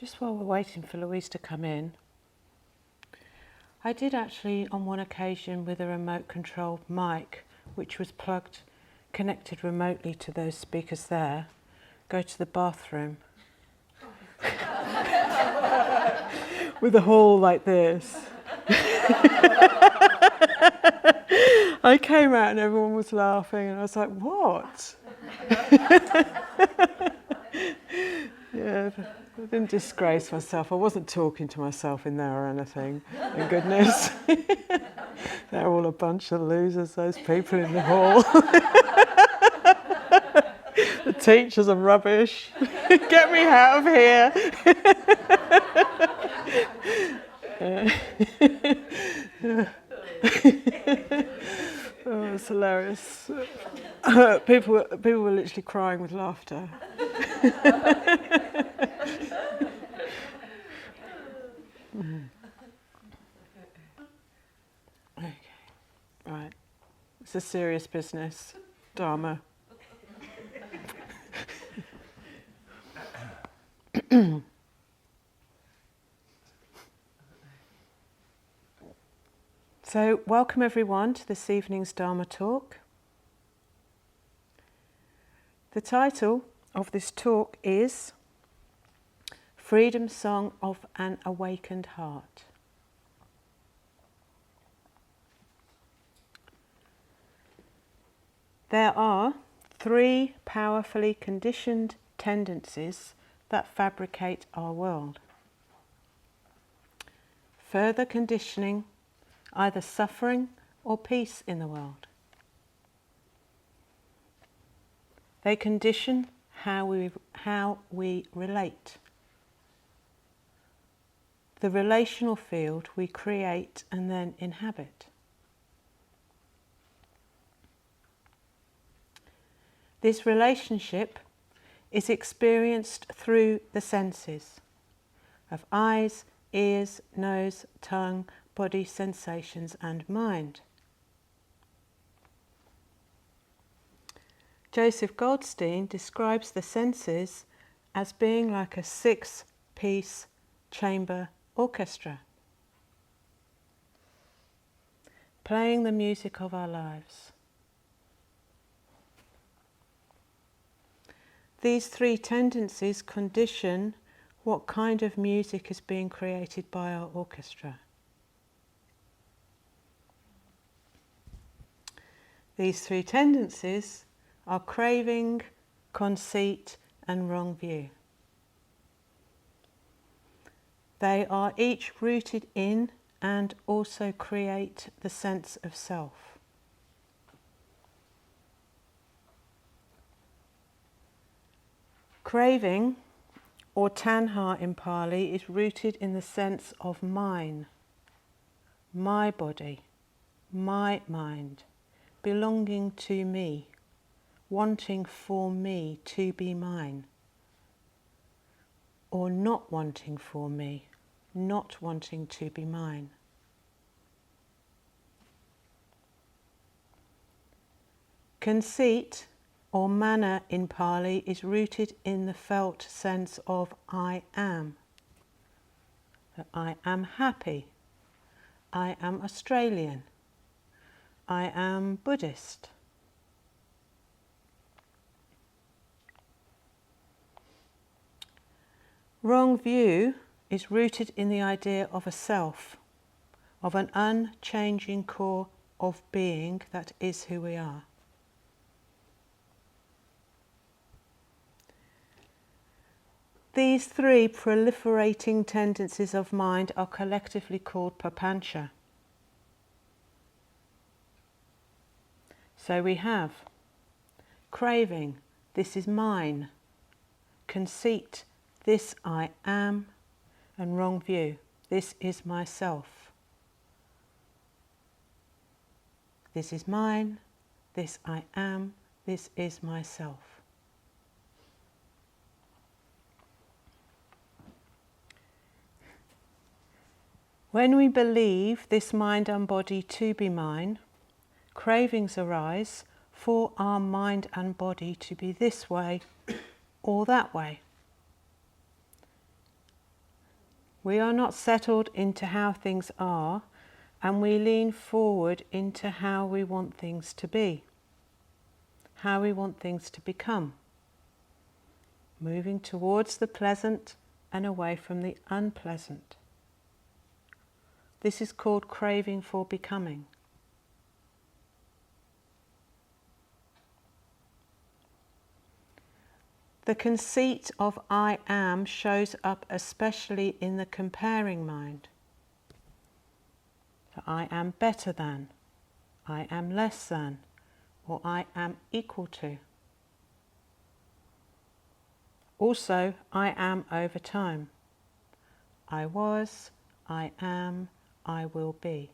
Just while we're waiting for Louise to come in, I did actually on one occasion with a remote controlled mic, which was connected remotely to those speakers there, go to the bathroom with a hall like this. I came out and everyone was laughing and I was like, what? Yeah, I didn't disgrace myself. I wasn't talking to myself in there or anything. Thank goodness. They're all a bunch of losers, those people in the hall. The teachers are rubbish. Get me out of here. Oh, it's hilarious. People were literally crying with laughter. Okay, right. It's a serious business. Dharma. So, welcome everyone to this evening's Dharma talk. The title of this talk is Freedom Song of an Awakened Heart. There are 3 powerfully conditioned tendencies that fabricate our world. Further conditioning, either suffering or peace in the world. They condition how we relate. The relational field we create and then inhabit. This relationship is experienced through the senses of eyes, ears, nose, tongue, body sensations and mind. Joseph Goldstein describes the senses as being like a 6-piece chamber orchestra, playing the music of our lives. These 3 tendencies condition what kind of music is being created by our orchestra. These 3 tendencies are craving, conceit, and wrong view. They are each rooted in and also create the sense of self. Craving, or tanha in Pali, is rooted in the sense of mine, my body, my mind, belonging to me, wanting for me to be mine, or not wanting for me, not wanting to be mine. Conceit, or mana in Pali, is rooted in the felt sense of I am. That I am happy, I am Australian, I am Buddhist. Wrong view is rooted in the idea of a self, of an unchanging core of being that is who we are. These 3 proliferating tendencies of mind are collectively called papancha. So we have craving, this is mine, conceit, this I am, and wrong view, this is myself. This is mine, this I am, this is myself. When we believe this mind and body to be mine, cravings arise for our mind and body to be this way or that way. We are not settled into how things are, and we lean forward into how we want things to be, how we want things to become, moving towards the pleasant and away from the unpleasant. This is called craving for becoming. The conceit of I am shows up especially in the comparing mind. I am better than, I am less than, or I am equal to. Also, I am over time. I was, I am, I will be.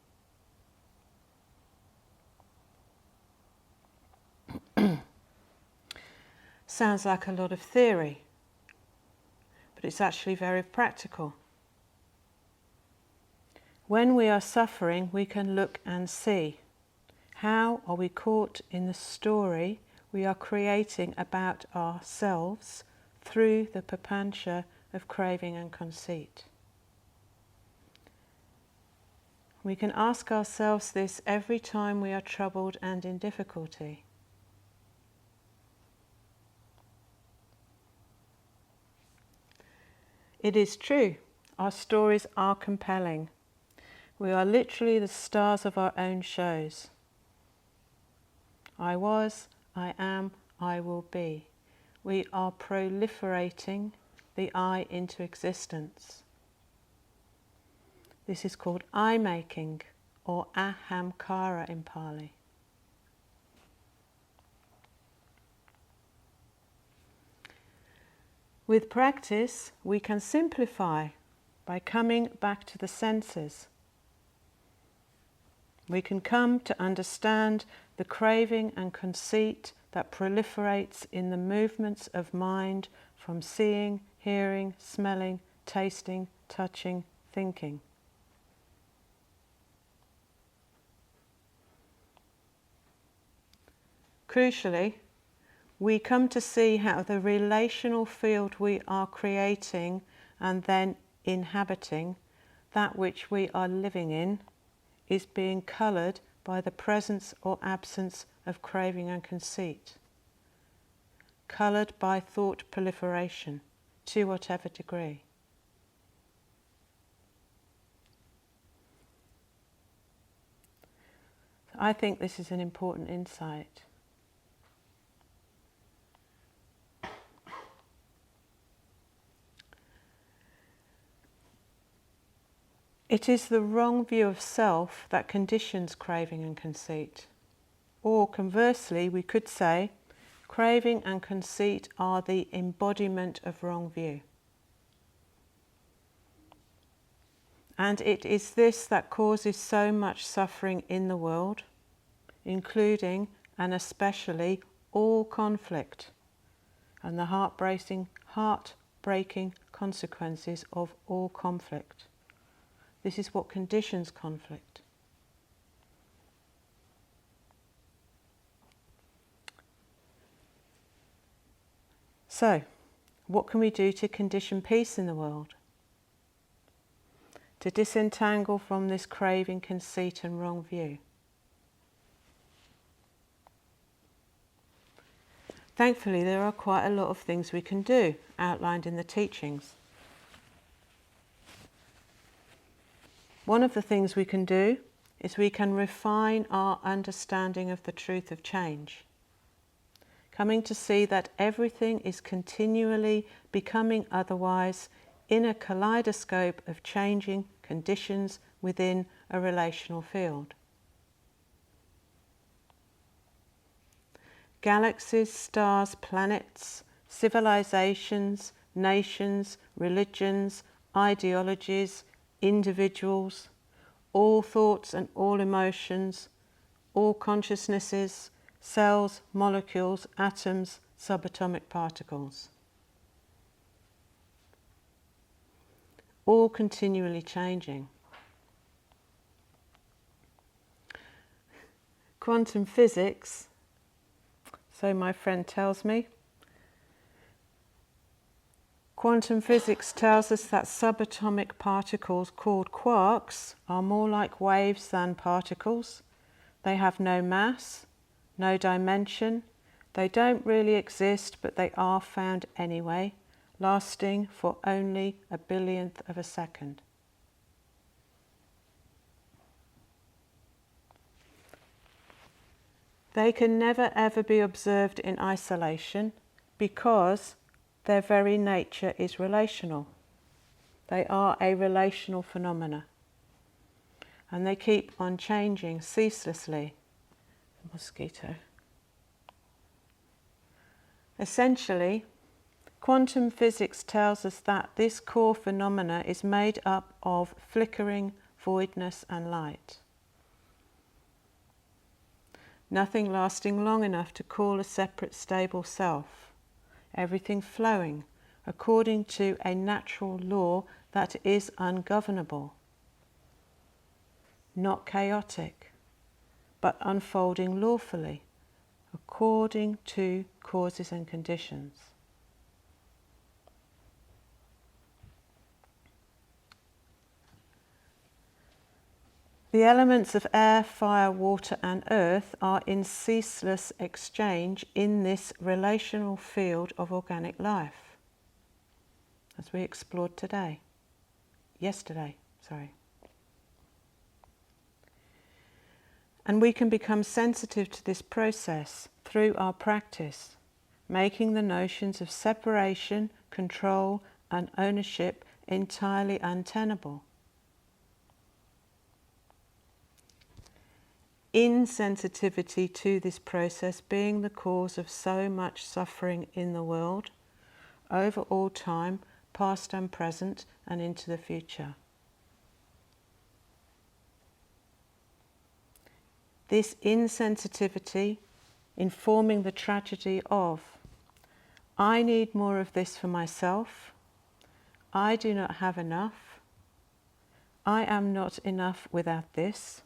Sounds like a lot of theory, but it's actually very practical. When we are suffering, we can look and see. How are we caught in the story we are creating about ourselves through the papancha of craving and conceit? We can ask ourselves this every time we are troubled and in difficulty. It is true, our stories are compelling. We are literally the stars of our own shows. I was, I am, I will be. We are proliferating the I into existence. This is called I-making, or ahamkara in Pali. With practice, we can simplify by coming back to the senses. We can come to understand the craving and conceit that proliferates in the movements of mind from seeing, hearing, smelling, tasting, touching, thinking. Crucially, we come to see how the relational field we are creating and then inhabiting, that which we are living in, is being coloured by the presence or absence of craving and conceit, coloured by thought proliferation, to whatever degree. I think this is an important insight. It is the wrong view of self that conditions craving and conceit. Or conversely, we could say, craving and conceit are the embodiment of wrong view. And it is this that causes so much suffering in the world, including and especially all conflict and the heartbreaking consequences of all conflict. This is what conditions conflict. So, what can we do to condition peace in the world? To disentangle from this craving, conceit and wrong view? Thankfully, there are quite a lot of things we can do, outlined in the teachings. One of the things we can do is we can refine our understanding of the truth of change, coming to see that everything is continually becoming otherwise in a kaleidoscope of changing conditions within a relational field. Galaxies, stars, planets, civilizations, nations, religions, ideologies, individuals, all thoughts and all emotions, all consciousnesses, cells, molecules, atoms, subatomic particles. All continually changing. Quantum physics, so my friend tells me, Quantum physics tells us that subatomic particles called quarks are more like waves than particles. They have no mass, no dimension. They don't really exist, but they are found anyway, lasting for only a billionth of a second. They can never ever be observed in isolation because their very nature is relational. They are a relational phenomena. And they keep on changing ceaselessly. Mosquito. Essentially, quantum physics tells us that this core phenomena is made up of flickering voidness and light. Nothing lasting long enough to call a separate stable self. Everything flowing according to a natural law that is ungovernable. Not chaotic, but unfolding lawfully, according to causes and conditions. The elements of air, fire, water and earth are in ceaseless exchange in this relational field of organic life, as we explored yesterday. And we can become sensitive to this process through our practice, making the notions of separation, control and ownership entirely untenable. Insensitivity to this process being the cause of so much suffering in the world, over all time, past and present, and into the future. This insensitivity informing the tragedy of, I need more of this for myself, I do not have enough, I am not enough without this,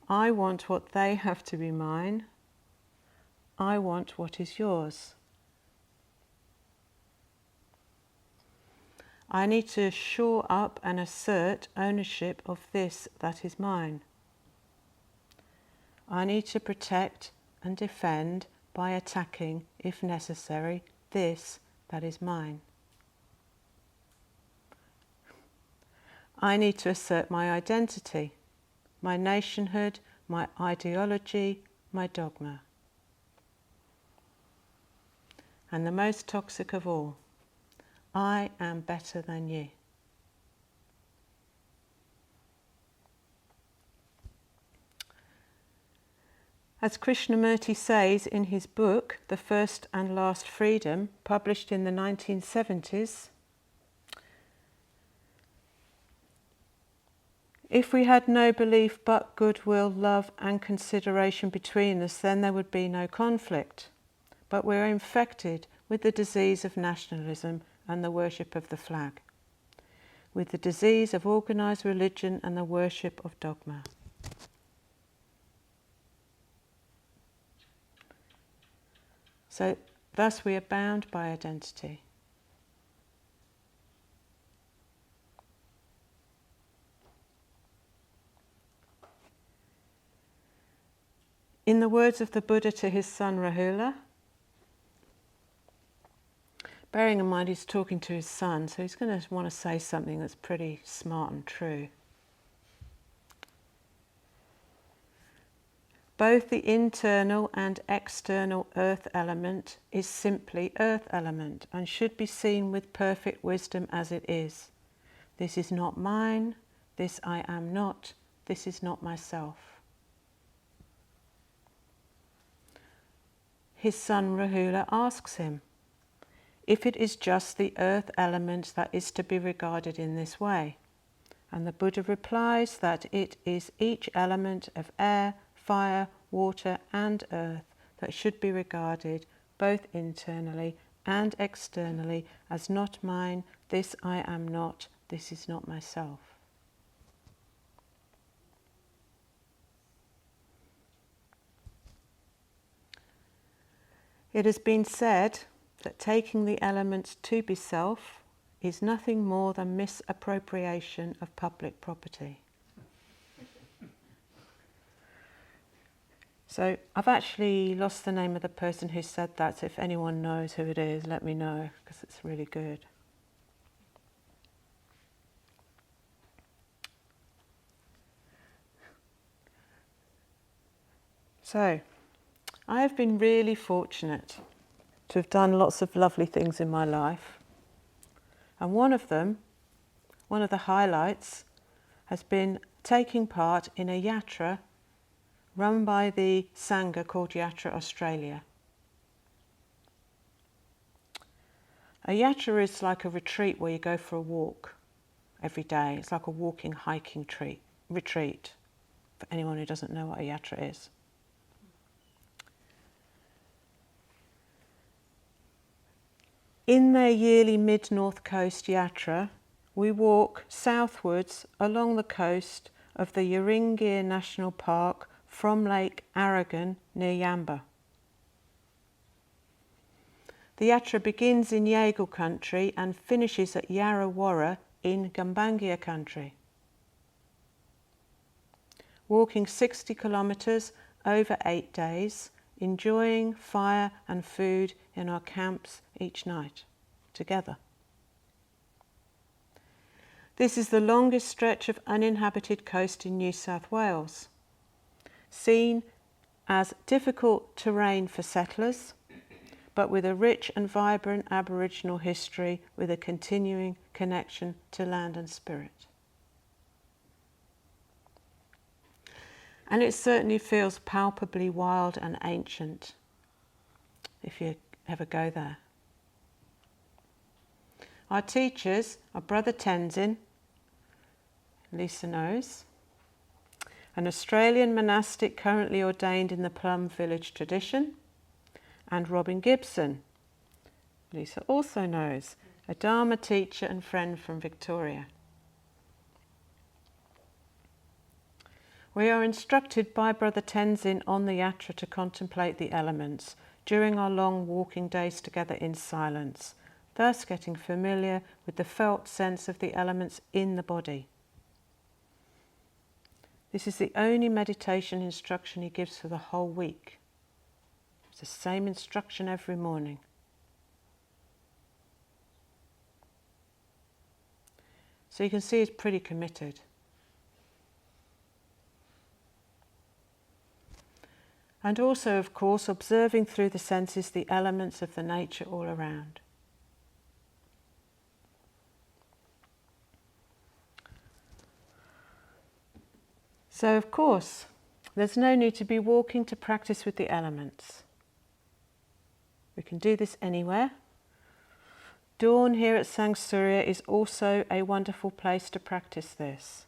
I want what they have to be mine, I want what is yours. I need to shore up and assert ownership of this that is mine. I need to protect and defend by attacking, if necessary, this that is mine. I need to assert my identity, my nationhood, my ideology, my dogma. And the most toxic of all, I am better than you. As Krishnamurti says in his book, The First and Last Freedom, published in the 1970s, if we had no belief but goodwill, love and consideration between us, then there would be no conflict. But we're infected with the disease of nationalism and the worship of the flag, with the disease of organised religion and the worship of dogma. So, thus we are bound by identity. In the words of the Buddha to his son Rahula, bearing in mind he's talking to his son, so he's going to want to say something that's pretty smart and true. Both the internal and external earth element is simply earth element and should be seen with perfect wisdom as it is. This is not mine, this I am not, this is not myself. His son Rahula asks him if it is just the earth element that is to be regarded in this way. And the Buddha replies that it is each element of air, fire, water and earth that should be regarded both internally and externally as not mine, this I am not, this is not myself. It has been said that taking the elements to be self is nothing more than misappropriation of public property. So I've actually lost the name of the person who said that, so if anyone knows who it is, let me know, because it's really good. So, I have been really fortunate to have done lots of lovely things in my life. And one of them, one of the highlights, has been taking part in a yatra run by the Sangha called Yatra Australia. A yatra is like a retreat where you go for a walk every day. It's like a walking, hiking retreat, for anyone who doesn't know what a yatra is. In their yearly Mid-North Coast Yatra, we walk southwards along the coast of the Yingir National Park from Lake Aragon near Yamba. The Yatra begins in Yeagle country and finishes at Yarrawarra in Gumbaynggirr country. Walking 60 kilometres over 8 days, enjoying fire and food in our camps each night, together. This is the longest stretch of uninhabited coast in New South Wales, seen as difficult terrain for settlers, but with a rich and vibrant Aboriginal history with a continuing connection to land and spirit. And it certainly feels palpably wild and ancient, if you ever go there. Our teachers are Brother Tenzin, Lisa knows, an Australian monastic currently ordained in the Plum Village tradition, and Robin Gibson, Lisa also knows, a Dharma teacher and friend from Victoria. We are instructed by Brother Tenzin on the yatra to contemplate the elements during our long walking days together in silence, thus getting familiar with the felt sense of the elements in the body. This is the only meditation instruction he gives for the whole week. It's the same instruction every morning. So you can see he's pretty committed. And also, of course, observing through the senses the elements of the nature all around. So, of course, there's no need to be walking to practice with the elements. We can do this anywhere. Dawn here at Sangsurya is also a wonderful place to practice this.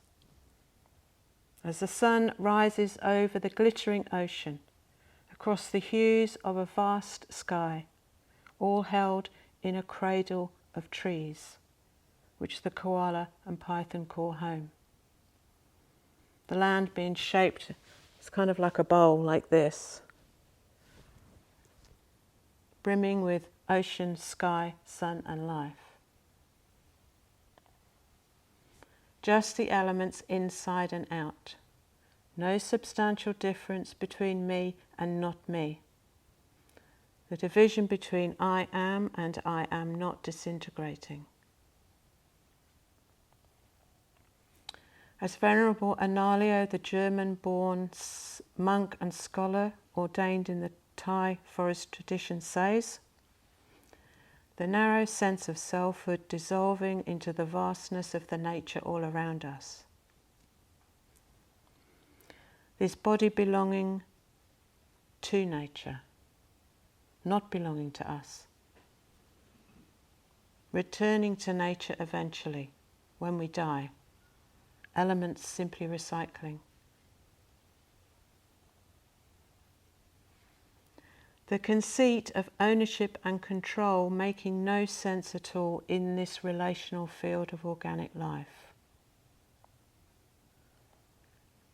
As the sun rises over the glittering ocean, across the hues of a vast sky, all held in a cradle of trees, which the koala and python call home. The land being shaped, it's kind of like a bowl like this, brimming with ocean, sky, sun and life. Just the elements inside and out. No substantial difference between me and not me. The division between I am and I am not disintegrating. As Venerable Analio, the German-born monk and scholar ordained in the Thai forest tradition says, the narrow sense of selfhood dissolving into the vastness of the nature all around us. This body belonging to nature, not belonging to us. Returning to nature eventually, when we die. Elements simply recycling. The conceit of ownership and control making no sense at all in this relational field of organic life.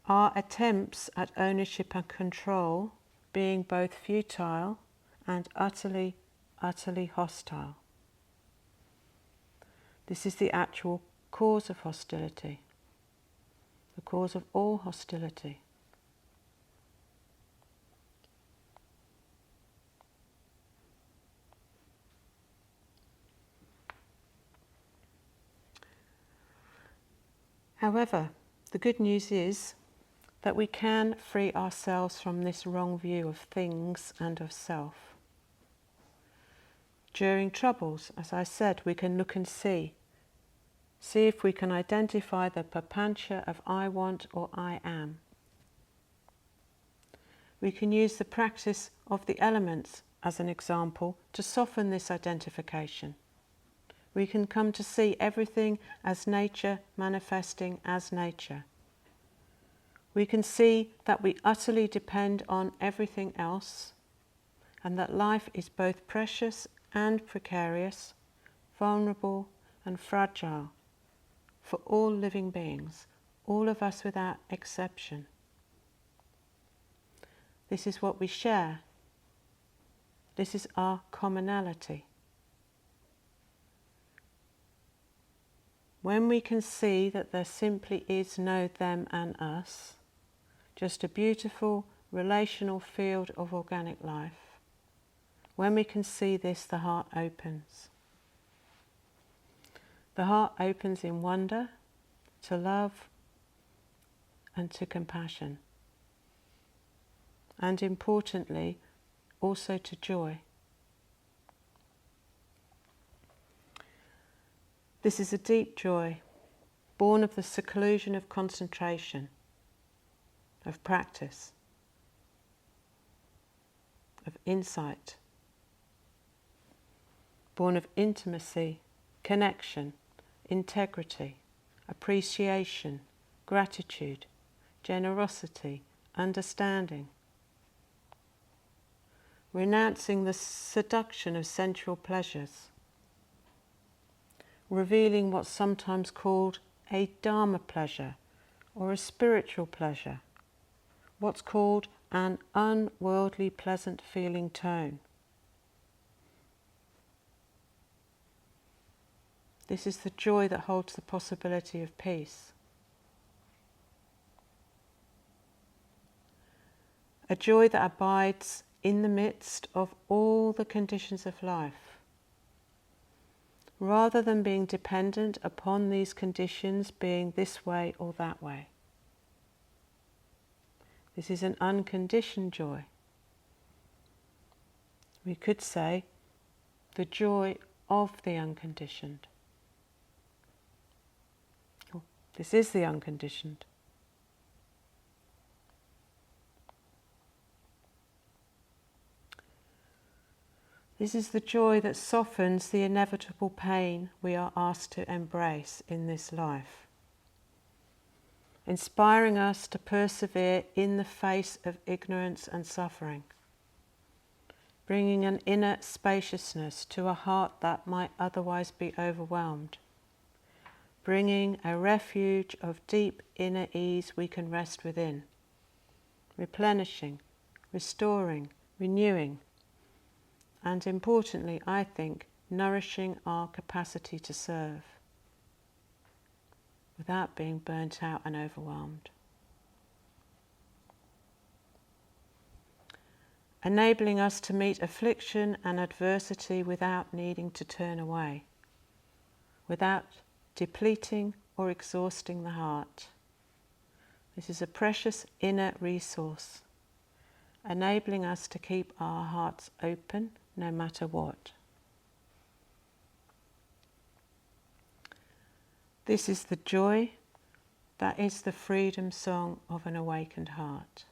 Our attempts at ownership and control being both futile and utterly utterly hostile. This is the actual cause of hostility, the cause of all hostility. However, the good news is that we can free ourselves from this wrong view of things and of self. During troubles, as I said, we can look and see if we can identify the papancha of I want or I am. We can use the practice of the elements as an example to soften this identification. We can come to see everything as nature manifesting as nature. We can see that we utterly depend on everything else, and that life is both precious and precarious, vulnerable and fragile for all living beings, all of us without exception. This is what we share. This is our commonality. When we can see that there simply is no them and us, just a beautiful relational field of organic life, when we can see this, the heart opens. The heart opens in wonder, to love, and to compassion. And importantly, also to joy. This is a deep joy, born of the seclusion of concentration, of practice, of insight, born of intimacy, connection, integrity, appreciation, gratitude, generosity, understanding, renouncing the seduction of sensual pleasures, revealing what's sometimes called a Dharma pleasure or a spiritual pleasure, what's called an unworldly pleasant feeling tone. This is the joy that holds the possibility of peace. A joy that abides in the midst of all the conditions of life, rather than being dependent upon these conditions being this way or that way. This is an unconditioned joy. We could say the joy of the unconditioned. This is the unconditioned. This is the joy that softens the inevitable pain we are asked to embrace in this life, inspiring us to persevere in the face of ignorance and suffering, bringing an inner spaciousness to a heart that might otherwise be overwhelmed, bringing a refuge of deep inner ease we can rest within, replenishing, restoring, renewing, and importantly, I think, nourishing our capacity to serve without being burnt out and overwhelmed. Enabling us to meet affliction and adversity without needing to turn away, without depleting or exhausting the heart. This is a precious inner resource, enabling us to keep our hearts open no matter what. This is the joy that is the freedom song of an awakened heart.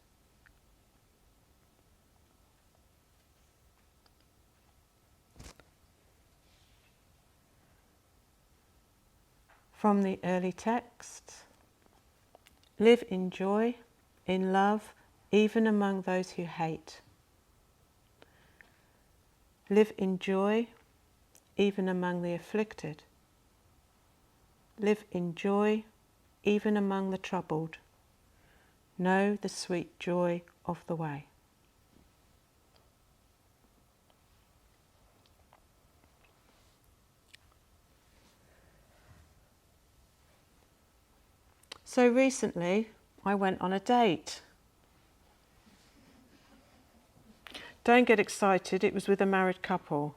From the early texts, live in joy, in love, even among those who hate. Live in joy, even among the afflicted. Live in joy, even among the troubled. Know the sweet joy of the way. So recently I went on a date. Don't get excited, it was with a married couple.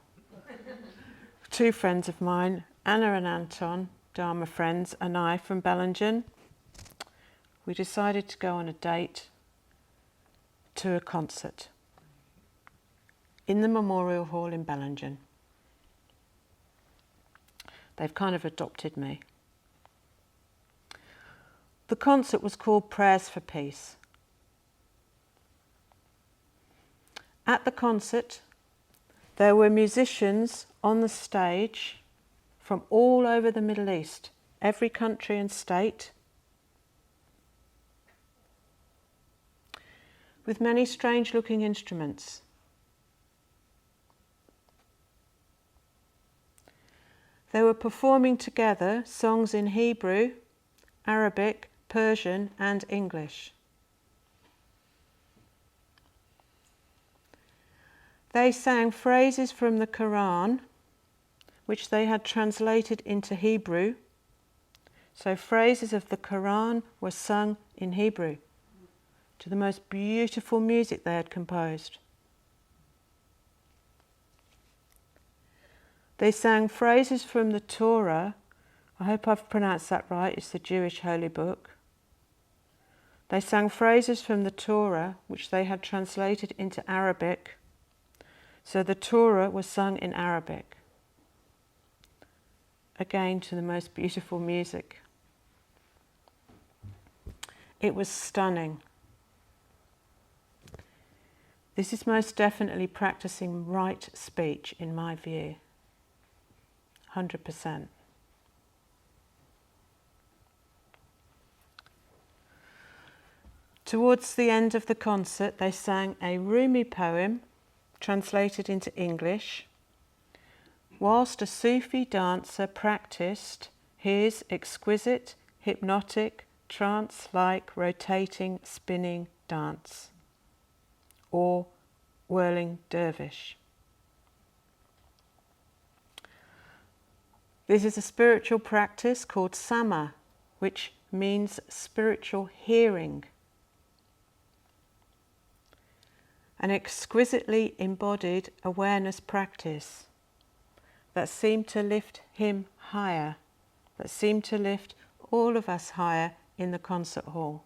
Two friends of mine, Anna and Anton, Dharma friends, and I from Bellingen. We decided to go on a date to a concert in the Memorial Hall in Bellingen. They've kind of adopted me. The concert was called Prayers for Peace. At the concert, there were musicians on the stage from all over the Middle East, every country and state, with many strange-looking instruments. They were performing together songs in Hebrew, Arabic, Persian, and English. They sang phrases from the Quran, which they had translated into Hebrew. So phrases of the Quran were sung in Hebrew to the most beautiful music they had composed. They sang phrases from the Torah. I hope I've pronounced that right, it's the Jewish holy book. They sang phrases from the Torah, which they had translated into Arabic. So the Torah was sung in Arabic. Again, to the most beautiful music. It was stunning. This is most definitely practicing right speech, in my view. 100%. Towards the end of the concert, they sang a Rumi poem, translated into English, whilst a Sufi dancer practiced his exquisite, hypnotic, trance-like rotating, spinning dance, or whirling dervish. This is a spiritual practice called sama, which means spiritual hearing. An exquisitely embodied awareness practice that seemed to lift him higher, that seemed to lift all of us higher in the concert hall.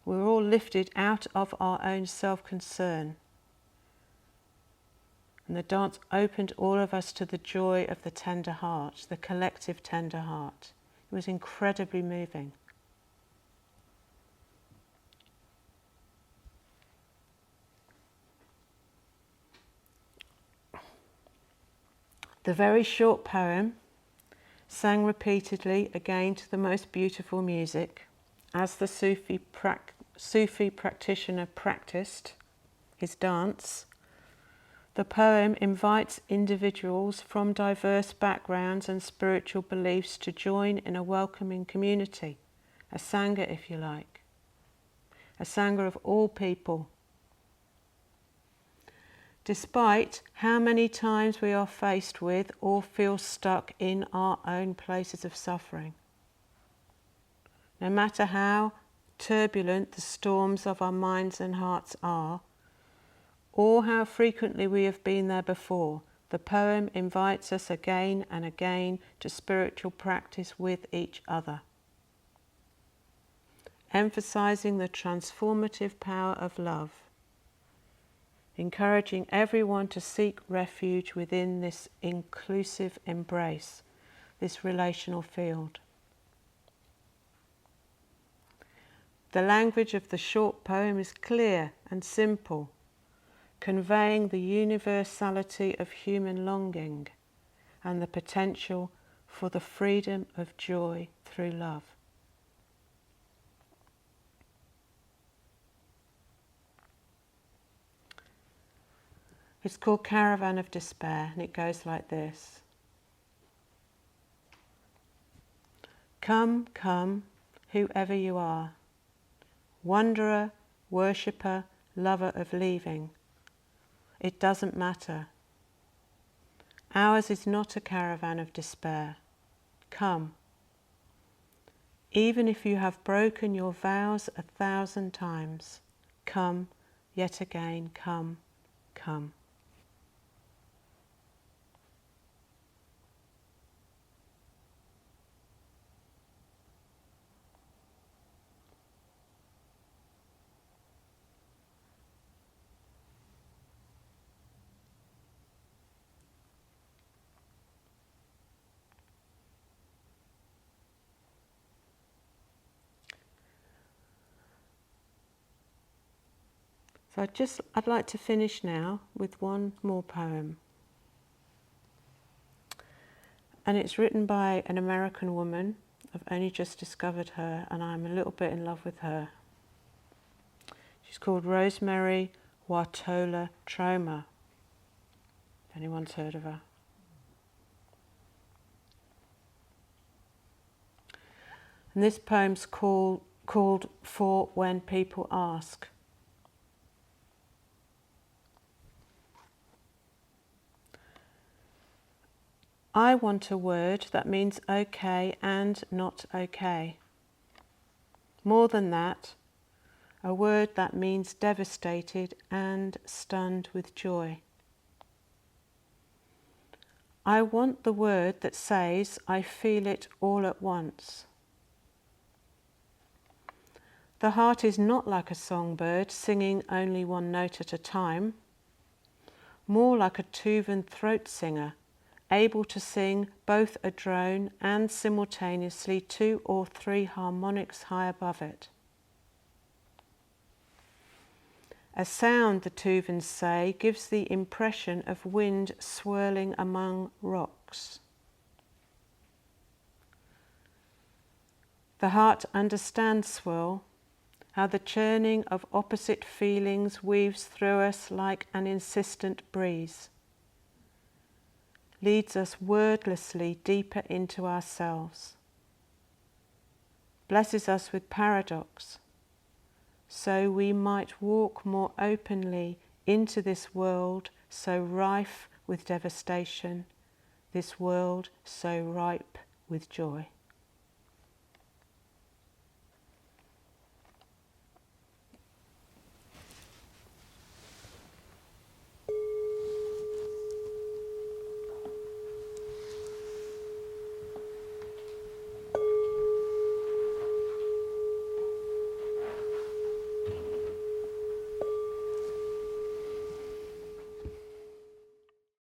We were all lifted out of our own self-concern. And the dance opened all of us to the joy of the tender heart, the collective tender heart. It was incredibly moving. The very short poem, sang repeatedly again to the most beautiful music, as the Sufi practitioner practiced his dance. The poem invites individuals from diverse backgrounds and spiritual beliefs to join in a welcoming community, a sangha if you like, a sangha of all people. Despite how many times we are faced with or feel stuck in our own places of suffering. No matter how turbulent the storms of our minds and hearts are, or how frequently we have been there before, the poem invites us again and again to spiritual practice with each other, emphasizing the transformative power of love, encouraging everyone to seek refuge within this inclusive embrace, this relational field. The language of the short poem is clear and simple, conveying the universality of human longing and the potential for the freedom of joy through love. It's called Caravan of Despair, and it goes like this. Come, come, whoever you are, wanderer, worshipper, lover of leaving. It doesn't matter. Ours is not a caravan of despair. Come. Even if you have broken your vows 1,000 times, come, yet again, come, come. So I'd like to finish now with one more poem. And it's written by an American woman. I've only just discovered her and I'm a little bit in love with her. She's called Rosemary Wartola Troma, if anyone's heard of her. And this poem's called For When People Ask. I want a word that means okay and not okay. More than that, a word that means devastated and stunned with joy. I want the word that says I feel it all at once. The heart is not like a songbird singing only one note at a time, more like a Tuvan throat singer, able to sing both a drone and simultaneously 2 or 3 harmonics high above it. A sound, the Tuvans say, gives the impression of wind swirling among rocks. The heart understands swirl, how the churning of opposite feelings weaves through us like an insistent breeze, leads us wordlessly deeper into ourselves, blesses us with paradox, so we might walk more openly into this world so rife with devastation, this world so ripe with joy.